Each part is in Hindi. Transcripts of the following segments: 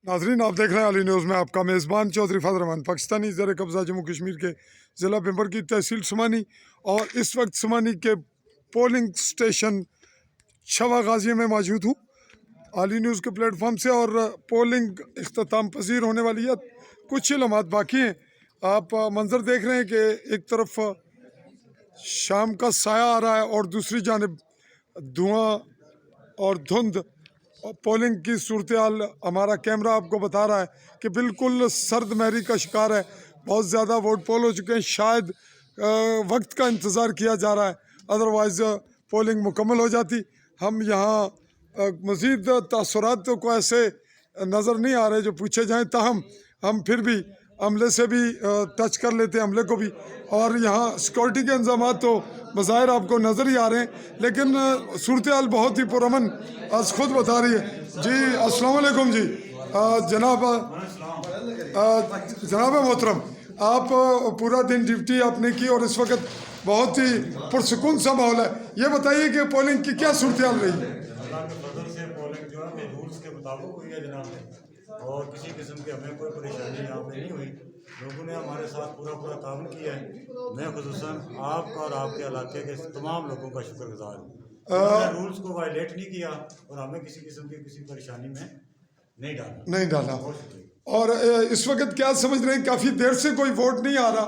नाजरीन, आप देख रहे हैं अली न्यूज़ में आपका मेज़बान चौधरी फजल रहमान। पाकिस्तानी ज़र कब्ज़ा जम्मू कश्मीर के ज़िला पिंबर की तहसील समानी और इस वक्त समानी के पोलिंग स्टेशन शवा गाज़ी में मौजूद हूँ अली न्यूज़ के प्लेटफॉर्म से। और पोलिंग इख्तिताम पजीर होने वाली है, कुछ ही लम्हात बाकी हैं। आप मंजर देख रहे हैं कि एक तरफ शाम का साया आ रहा है और दूसरी जानब धुआं और धुंध और पोलिंग की सूरत हाल हमारा कैमरा आपको बता रहा है कि बिल्कुल सर्द महरी का शिकार है। बहुत ज़्यादा वोट पोल हो चुके हैं, शायद वक्त का इंतज़ार किया जा रहा है, अदरवाइज़ पोलिंग मुकम्मल हो जाती। हम यहाँ मज़ीद तासुरात को ऐसे नज़र नहीं आ रहे जो पूछे जाएँ, ताहम हम फिर भी अमले से भी टच कर लेते हैं, अमले को भी। और यहाँ सिक्योरिटी के इंतजाम तो बज़ाहिर आपको नज़र ही आ रहे हैं, लेकिन सूरत हाल बहुत ही पुरअमन आज खुद बता रही है। जी अस्सलाम वालेकुम जी। जनाब जनाब मोहतरम, आप पूरा दिन ड्यूटी आपने की और इस वक्त बहुत ही पुरसकून सा माहौल है, ये बताइए कि पोलिंग की क्या सूरत हाल रही है? अल्लाह के फजल से पोलिंग जो है वो रूल्स के मुताबिक हुई है जनाब, और किसी किस्म की हमें कोई परेशानी यहाँ पे नहीं हुई। लोगों ने हमारे साथ पूरा ताउन किया है। मैं खुसूसन आपका और आपके इलाके के तमाम लोगों का शुक्रगुजार हूँ। उन्होंने रूल्स को वायलेट नहीं किया और हमें किसी किस्म की किसी परेशानी में नहीं डाला। और इस वक्त क्या समझ रहे हैं, काफ़ी देर से कोई वोट नहीं आ रहा,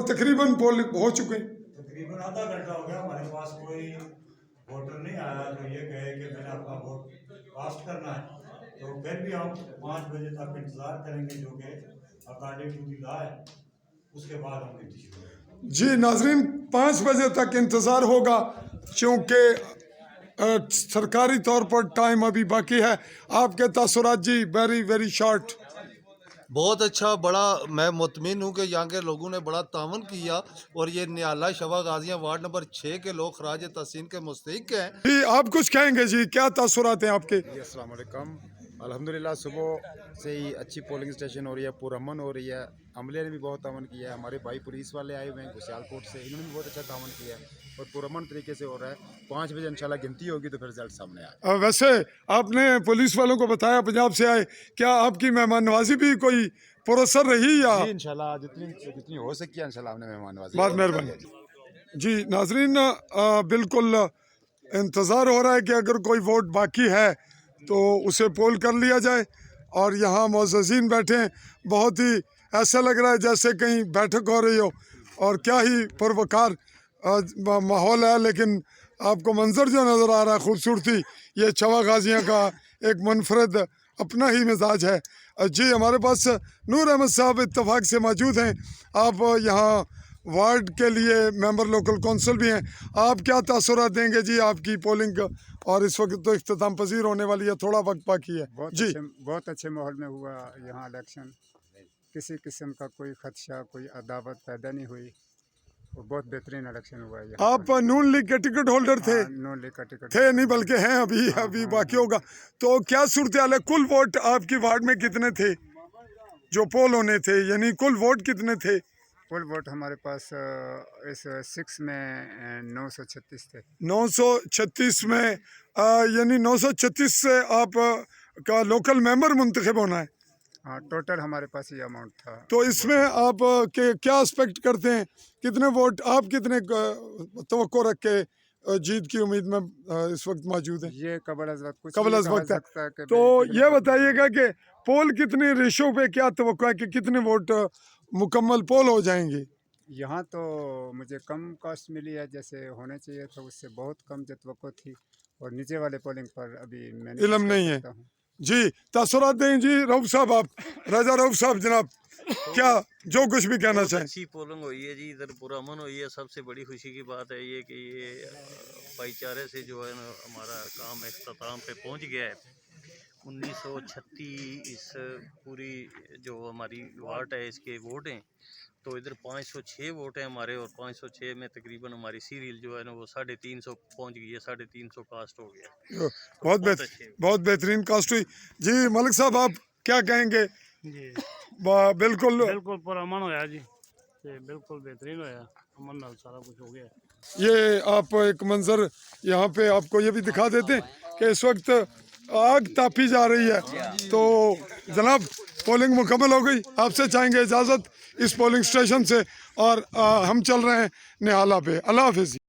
तकरीबन पोल हो चुके हैं। तकरीबन आधा घंटा हो गया, हमारे पास कोई वोटर नहीं आया जो ये कहे कि मैंने अपना वोट कास्ट करना है। तो फिर भी हम 5 बजे तक इंतज़ार करेंगे, जो कि अकॉर्डिंग टू दी लॉ है। उसके बाद हम गिनती शुरू करेंगे। जी नाजरीन, 5 बजे तक इंतज़ार होगा, क्योंकि सरकारी तौर पर टाइम अभी बाकी है। आपके तासुरात जी, वेरी वेरी शॉर्ट। बहुत अच्छा, बड़ा मैं मुतमिन हूँ कि यहाँ के लोगों ने बड़ा तावन किया और ये नियाला शवा गाजियाँ वार्ड नंबर 6 के लोग खराज तहसीन के मुस्तहिक हैं। जी आप कुछ कहेंगे जी, क्या तासुरात हैं आपके? अस्सलाम वालेकुम। अल्हम्दुलिल्लाह सुबह से ही अच्छी पोलिंग स्टेशन हो रही है, पुरअमन हो रही है। अमले ने भी बहुत तावन किया है, हमारे भाई पुलिस वाले आए हुए हैं खुशियालकोट से, इन्होंने भी बहुत अच्छा तावन किया है और पुरअमन तरीके से हो रहा है। 5 बजे इंशाल्लाह गिनती होगी तो फिर रिजल्ट सामने आए। वैसे आपने पुलिस वालों को बताया पंजाब से आए, क्या आपकी मेहमान नवाजी भी कोई पुरअसर रही या? जी इंशाल्लाह जितनी जितनी हो सकी इंशाल्लाह हमने मेहमान नवाजी। बहुत मेहरबानी जी। नाजरीन, बिल्कुल इंतज़ार हो रहा है कि अगर कोई वोट बाकी है तो उसे पोल कर लिया जाए। और यहाँ मोअज़्ज़ज़ीन बैठे हैं, बहुत ही ऐसा लग रहा है जैसे कहीं बैठक हो रही हो, और क्या ही पुरवकार माहौल है। लेकिन आपको मंजर जो नज़र आ रहा है, खूबसूरती, ये शवा गाजियाँ का एक मुनफरद अपना ही मिजाज है। जी हमारे पास नूर अहमद साहब इत्तफाक से मौजूद हैं। आप यहाँ वार्ड के लिए मेंबर लोकल कौंसिल भी हैं, आप क्या तासुरात देंगे जी आपकी पोलिंग? और इस वक्त तो इख्तिताम पजीर होने वाली है, थोड़ा वक्त बाकी है जी। बहुत अच्छे माहौल में हुआ यहाँ इलेक्शन। किसी किस्म का कोई खदशा, कोई अदावत पैदा नहीं हुई और बहुत बेहतरीन इलेक्शन हुआ है। आप नून लीग के टिकट होल्डर थे? नून लीग का टिकट थे नहीं, बल्कि हैं अभी बाकी होगा। तो क्या सूरत हाल है? कुल वोट आपकी वार्ड में कितने थे जो पोल होने थे, यानी कुल वोट कितने थे? कुल वोट हमारे पास इस 6 में 936 थे। 936 में यानी 936 से आप का लोकल मेंबर मुंतखब होना है। हाँ, टोटल हमारे पास ये अमाउंट था। तो इसमें आप के क्या एक्सपेक्ट करते हैं, कितने वोट आप कितने तवक्को रख के जीत की उम्मीद में इस वक्त मौजूद हैं? ये कबल अज़ वक्त कुछ कबल नहीं अज़ कहा वक्त है। सकता कि तो भाई ये बताइएगा कि पोल कितने रेशो पे क्या तवक्को है कि कितने वोट मुकम्मल पोल हो जाएंगे? यहाँ तो मुझे कम कास्ट मिली है, जैसे होने चाहिए था उससे बहुत कम तवक्को थी, और नीचे वाले पोलिंग पर अभी मैंने इल्म नहीं है जी। तासुरात दें जी रऊफ साहब, आप रजा रऊफ साहब जनाब, क्या जो कुछ भी कहना चाहें? अच्छी पोलिंग हुई है जी, इधर पुरअमन हुई है। सबसे बड़ी खुशी की बात है ये कि ये भाईचारे से जो है ना हमारा काम इख्तिताम पे पहुंच गया है। 1936 पूरी जो हमारी वार्ड है इसके वोट हैं, तो इधर 506 वोट हैं हमारे, और 506 में तकरीबन हमारी सीरियल जो है ना वो 350 पहुंच गई है, 350 कास्ट हो गया। बहुत बेहतरीन कास्ट हुई जी। मलिक साहब आप क्या कहेंगे? जी बिल्कुल बिल्कुल पुरअमन होया जी, बिल्कुल बेहतरीन होया, अमन नाल सारा कुछ हो गया। ये आप एक मंजर यहाँ पे आपको ये भी दिखा देते हैं कि इस वक्त आग तापी जा रही है। तो जनाब पोलिंग मुकम्मल हो गई, आपसे चाहेंगे इजाज़त इस पोलिंग स्टेशन से और हम चल रहे हैं निहाला पे। अल्लाह हाफिज़।